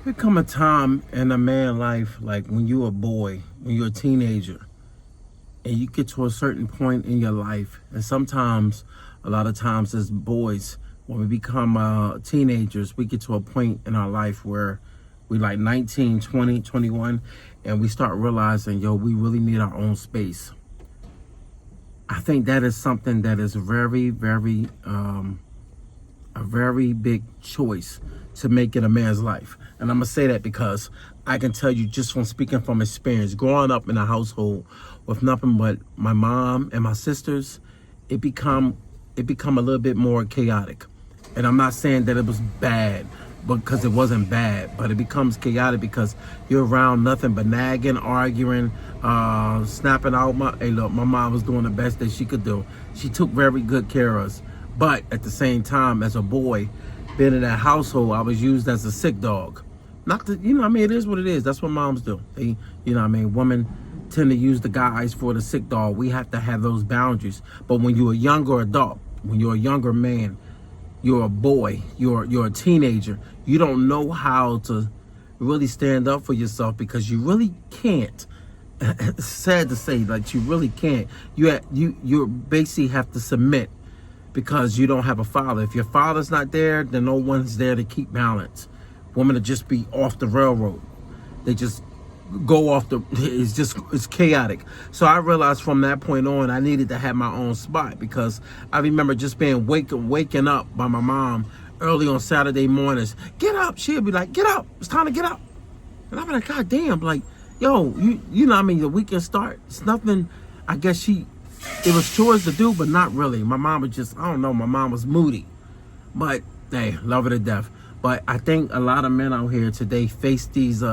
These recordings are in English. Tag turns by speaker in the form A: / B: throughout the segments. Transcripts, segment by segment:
A: There come a time in a man's life, like when you're a boy, when you're a teenager, and you get to a certain point in your life, and sometimes, a lot of times as boys, when we become teenagers, we get to a point in our life where we like 19, 20, 21, and we start realizing, yo, we really need our own space. I think that is something that is a very big choice to make in a man's life. And I'm gonna say that because I can tell you just from speaking from experience, growing up in a household with nothing but my mom and my sisters, it become a little bit more chaotic. And I'm not saying that it was bad, because it wasn't bad, but it becomes chaotic because you're around nothing but nagging, arguing, snapping out. Hey, look, my mom was doing the best that she could do. She took very good care of us. But at the same time, as a boy, being in that household, I was used as a sick dog. Not to, you know what I mean? It is what it is. That's what moms do. They, you know what I mean? Women tend to use the guys for the sick dog. We have to have those boundaries. But when you're a younger adult, when you're a younger man, you're a boy, you're a teenager, you don't know how to really stand up for yourself because you really can't. It's sad to say, like, you really can't. You basically have to submit because you don't have a father. If your father's not there, then no one's there to keep balance. Women will just be off the railroad. They just go off it's chaotic. So I realized from that point on, I needed to have my own spot because I remember just being waking up by my mom early on Saturday mornings. Get up. She'll be like, get up. It's time to get up. And I'd be like, God damn, like, yo, you know what I mean? The weekend start. It's nothing. I guess it was chores to do, but not really. My mom was just, I don't know, my mom was moody. But, hey, love her to death. But I think a lot of men out here today face these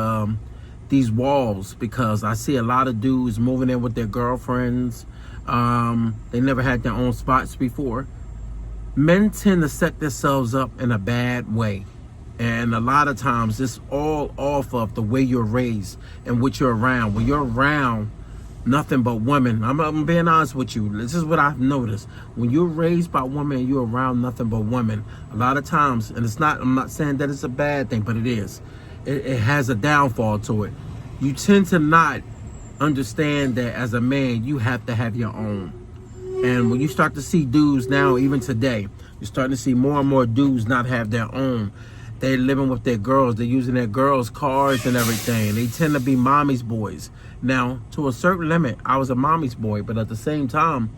A: walls because I see a lot of dudes moving in with their girlfriends. They never had their own spots before. Men tend to set themselves up in a bad way. And a lot of times it's all off of the way you're raised and what you're around. When you're around nothing but women, I'm being honest with you. This is what I've noticed. When you're raised by women and you're around nothing but women, a lot of times, and I'm not saying that it's a bad thing, but it is. It has a downfall to it. You tend to not understand that as a man, you have to have your own. And when you start to see dudes now, even today, you're starting to see more and more dudes not have their own. They're living with their girls. They're using their girls' cars and everything. They tend to be mommy's boys. Now, to a certain limit, I was a mommy's boy, but at the same time,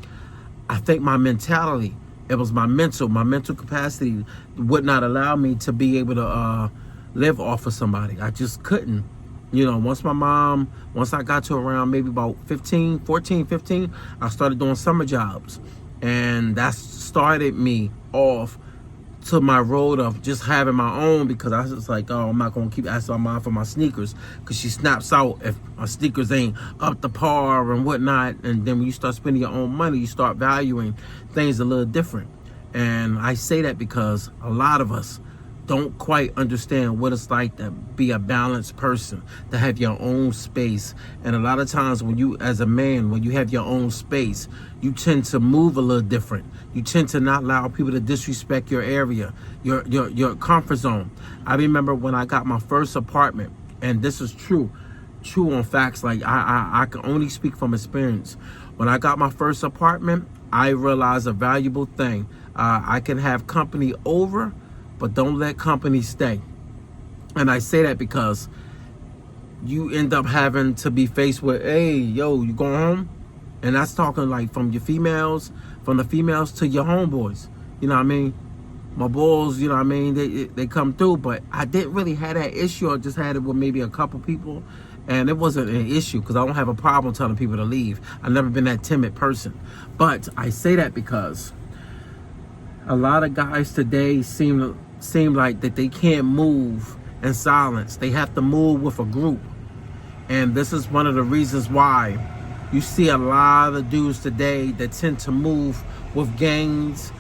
A: I think my mentality, it was my mental capacity would not allow me to be able to live off of somebody. I just couldn't. You know, once I got to around maybe about 15, I started doing summer jobs. And that started me off to my road of just having my own because I was like, oh, I'm not going to keep asking my mom for my sneakers because she snaps out if my sneakers ain't up to par and whatnot. And then when you start spending your own money, you start valuing things a little different. And I say that because a lot of us don't quite understand what it's like to be a balanced person, to have your own space. And a lot of times when you, as a man, when you have your own space, you tend to move a little different. You tend to not allow people to disrespect your area, your comfort zone. I remember when I got my first apartment, and this is true on facts. Like I can only speak from experience. When I got my first apartment, I realized a valuable thing. I can have company over, but don't let company stay. And I say that because you end up having to be faced with, hey, yo, you going home? And that's talking like from the females to your homeboys. You know what I mean? My boys, you know what I mean? They come through, but I didn't really have that issue. I just had it with maybe a couple people. And it wasn't an issue because I don't have a problem telling people to leave. I've never been that timid person. But I say that because a lot of guys today seem like that they can't move in silence. They have to move with a group. And this is one of the reasons why you see a lot of dudes today that tend to move with gangs.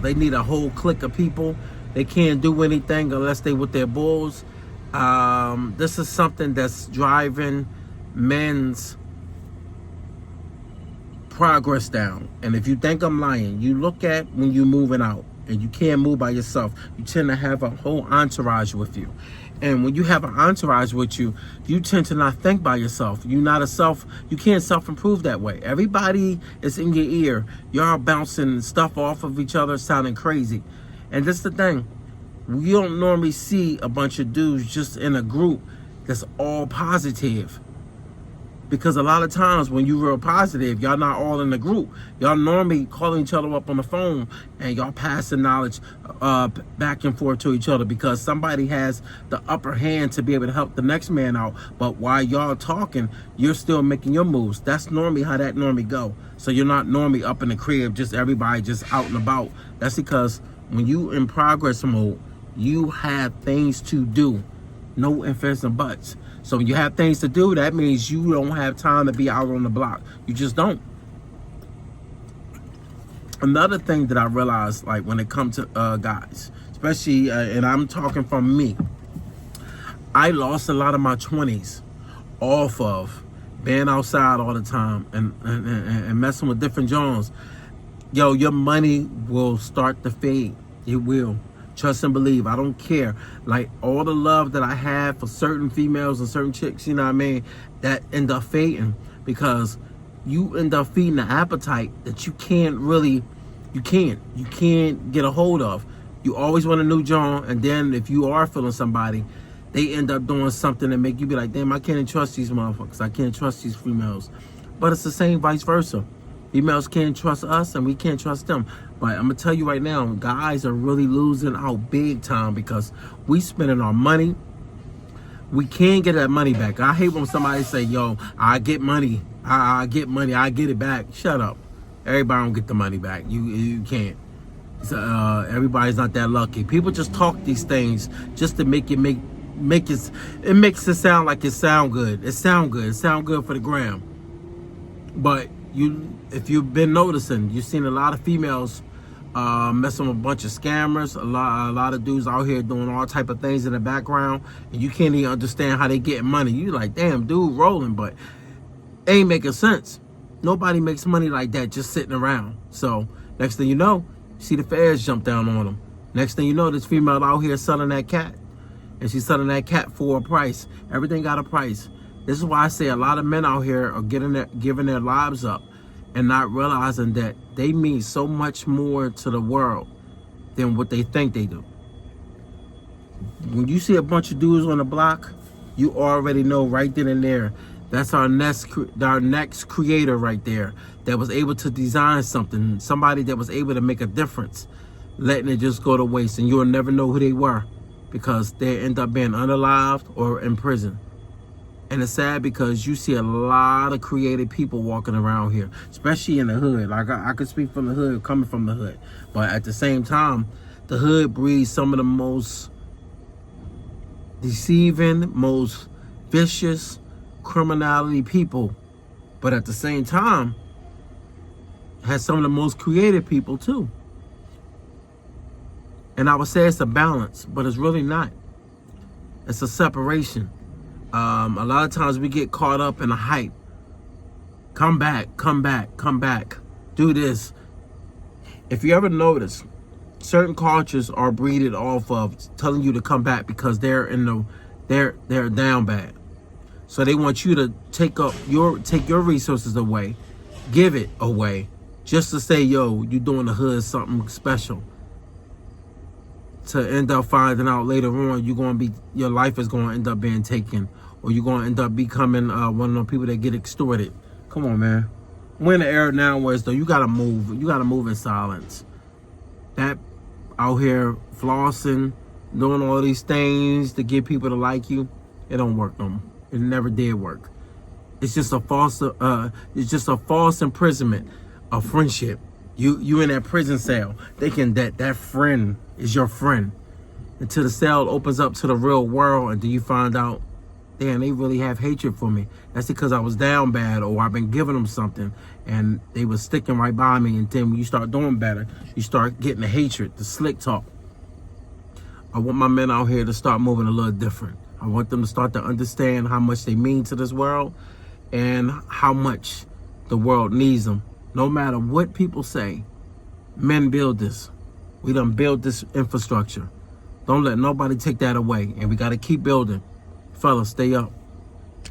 A: They need a whole clique of people. They can't do anything unless they with their bulls. This is something that's driving men's progress down. And if you think I'm lying, you look at when you're moving out and you can't move by yourself. You tend to have a whole entourage with you. And when you have an entourage with you, you tend to not think by yourself. You can't self-improve that way. Everybody is in your ear. Y'all bouncing stuff off of each other, sounding crazy. And that's the thing. We don't normally see a bunch of dudes just in a group that's all positive. Because a lot of times when you're real positive, y'all not all in the group. Y'all normally calling each other up on the phone and y'all passing knowledge back and forth to each other because somebody has the upper hand to be able to help the next man out. But while y'all talking, you're still making your moves. That's normally how that normally go. So you're not normally up in the crib, just everybody just out and about. That's because when you in progress mode, you have things to do. No ifs, ands, and buts. So when you have things to do, that means you don't have time to be out on the block. You just don't. Another thing that I realized, like when it comes to guys, especially, and I'm talking from me, I lost a lot of my 20s off of being outside all the time and messing with different Jones. Yo, your money will start to fade. It will. Trust and believe. I don't care. Like all the love that I have for certain females and certain chicks, you know what I mean, that end up fading because you end up feeding the appetite that you can't get a hold of. You always want a new John, and then if you are feeling somebody, they end up doing something that make you be like, damn, I can't trust these motherfuckers. I can't trust these females. But it's the same vice versa. Females can't trust us and we can't trust them. But I'm gonna tell you right now, guys are really losing out big time because we spending our money. We can't get that money back. I hate when somebody say, yo, I get money. I get money. I get it back. Shut up. Everybody don't get the money back. You can't. Everybody's not that lucky. People just talk these things just to make it makes it sound like it sound good. It sound good. It sound good for the gram. But if you've been noticing, you've seen a lot of females messing with a bunch of scammers, a lot of dudes out here doing all type of things in the background, and you can't even understand how they getting money. You like, damn, dude rolling, but it ain't making sense. Nobody makes money like that just sitting around. So next thing you know, you see the feds jump down on them. Next thing you know, this female out here selling that cat, and she's selling that cat for a price. Everything got a price. This is why I say a lot of men out here are giving their lives up and not realizing that they mean so much more to the world than what they think they do. When you see a bunch of dudes on the block, you already know right then and there, that's our next creator right there that was able to design something, somebody that was able to make a difference, letting it just go to waste, and you'll never know who they were because they end up being unalived or in prison. And it's sad because you see a lot of creative people walking around here, especially in the hood. Like I could speak from the hood, coming from the hood. But at the same time, the hood breeds some of the most deceiving, most vicious criminality people. But at the same time, has some of the most creative people too. And I would say it's a balance, but it's really not. It's a separation. A lot of times we get caught up in the hype. Come back, come back, come back. Do this. If you ever notice, certain cultures are breeded off of telling you to come back because they're down bad. So they want you to take your resources away, give it away, just to say, yo, you doing the hood something special. To end up finding out later on, your life is going to end up being taken, or you're going to end up becoming one of those people that get extorted. Come on, man. We're in the era now where though you gotta move. You gotta move in silence. That out here flossing, doing all these things to get people to like you, it don't work no more. It never did work. It's just a false. It's just a false imprisonment of friendship. You in that prison cell thinking that friend is your friend until the cell opens up to the real world, and then you find out, damn, they really have hatred for me. That's because I was down bad, or I've been giving them something and they was sticking right by me. And then when you start doing better, you start getting the hatred, the slick talk. I want my men out here to start moving a little different. I want them to start to understand how much they mean to this world and how much the world needs them. No matter what people say, men build this. We done build this infrastructure. Don't let nobody take that away. And we got to keep building. Fellas, stay up.